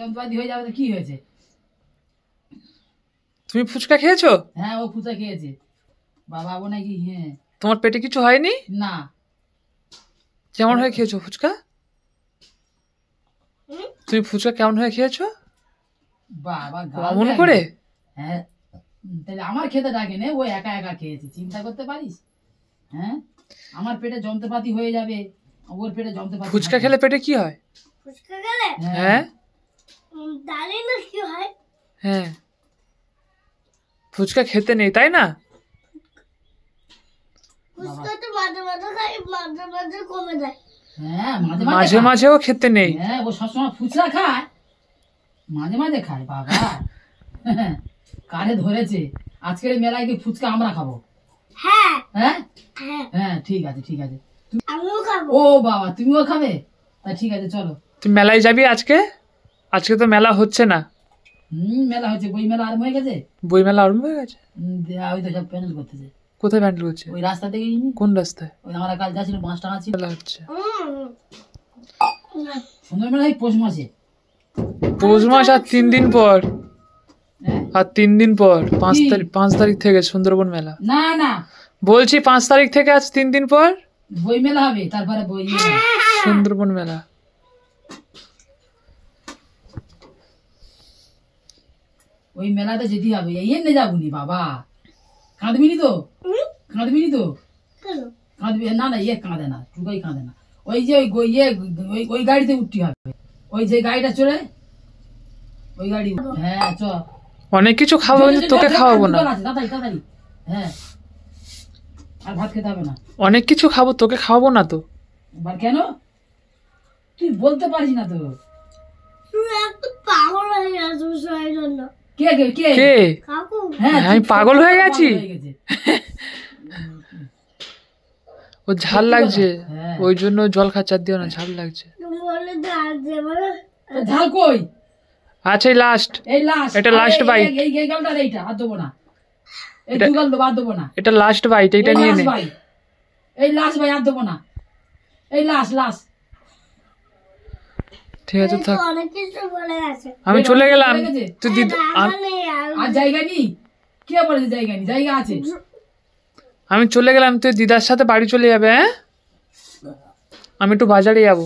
যন্ত্রপাতি হয়ে যাবে তো কি হয়েছে? তুমি ফুচকা খেয়েছো? হ্যাঁ, ও ফুচকা খেয়েছে। বাবা ও নাকি হ্যাঁ। তোমার পেটে কিছু হয়নি? না। কেমন হয়ে খেয়েছো ফুচকা? তুমি ফুচকা কেমন হয়ে খেয়েছো? বাবা অমন করে? হ্যাঁ, তাহলে আমার খেতে ডাকে না, ও একা একা খেয়েছে। চিন্তা করতে পারিস? হ্যাঁ, আমার পেটে যন্ত্রপাতি হয়ে যাবে, ওর পেটে যন্ত্রপাতি। ফুচকা খেলে পেটে কি হয়? ফুচকা খেলে হ্যাঁ, জানি না কি হয়। হ্যাঁ, ফুচকা খেতে নেই তাই না? ফুচকা তো মাঝে মাঝে খাই, মাঝে মাঝে কমে যায়। হ্যাঁ, মাঝে মাঝেও খেতে নেই। হ্যাঁ, ও সবসময় ফুচকা খায়, মাঝে মাঝে খায়। বাবা কারে ধরেছে? আজকের মেলায় কি ফুচকা আমরা খাবো? হ্যাঁ হ্যাঁ হ্যাঁ হ্যাঁ, ঠিক আছে ঠিক আছে। আমিও খাবো। ও বাবা, তুমিও খাবে? তা ঠিক আছে, চলো। তুই মেলায় যাবি আজকে? আজকে তো মেলা হচ্ছে না। মেলা হচ্ছে, বই মেলা আরম্ভ হয়ে গেছে। বই মেলা আরম্ভ হয়ে গেছে? ওই তো সব প্যান্ডেল করতেছে। কোথায় প্যান্ডেল হচ্ছে? ওই রাস্তা থেকে। কোন রাস্তায়? ওই আমরা কাল যাচ্ছিল, 5 টাকা ছিল। মেলা হচ্ছে সুন্দর মেলা এই পৌষ মাসে। পৌষ মাস আর 3 দিন পর। হ্যাঁ? আর 3 দিন পর 5 তারিখ থেকে সুন্দরবন মেলা। না না, বলছি 5 তারিখ থেকে আজ 3 দিন পর বই মেলা হবে, তারপরে বই সুন্দরবন মেলা। ওই মেলাতে যেতে হবে। এই এনে যাবনি বাবা, কাঁদবিনি তো? কাঁদবিনি তো? কেন? কাঁদবি না? না, ইয়ে কাঁদে না, টুকাই কাঁদে না। ওই যে ওই গাড়িতে উঠতে হবে, ওই যে গাড়িটা চলে, ওই গাড়ি। হ্যাঁ, চ। অনেক কিছু খাবো, কিন্তু তোকে খাওয়াবো না। তাড়াতাড়ি তাড়াতাড়ি। হ্যাঁ, আর ভাত খেতে হবে না। অনেক কিছু খাবো, তোকে খাওয়াবো না তো। এবার কেন? তুই বলতে পারিস না তো। তুই একটু পাগল হয়ে গেছিস সেই জন্য। কে কে কে? কে? কাকু। হ্যাঁ, আমি পাগল হয়ে গেছি? পাগল হয়ে গেছে। ও ঝাল লাগছে, হ্যাঁ। ওই জন্য জল খাচ্ছা দিও না, ঝাল লাগছে। তুমি বলে ঝাল দেবে না? ঝাল কই? আচ্ছা, এই লাস্ট। এই লাস্ট। এটা লাস্ট বাইট। এই গালটা এইটা আর দেবো না। এই দুগাল দেবো, আর দেবো না। এটা লাস্ট বাইট, এইটা নিয়ে নে। এই লাস্ট ভাই, আর দেবো না। এই লাস্ট লাস্ট। ঠিক আছে, থাক। অনেক কিছু বলে গেছে। আমি চলে গেলাম। তুই আর জায়গা নেই? কে বলেছে জায়গা নেই? জায়গা আছে। আমি চলে গেলাম, তুই দিদার সাথে বাড়ি চলে যাবে। হ্যাঁ, আমি একটু বাজারে যাবো।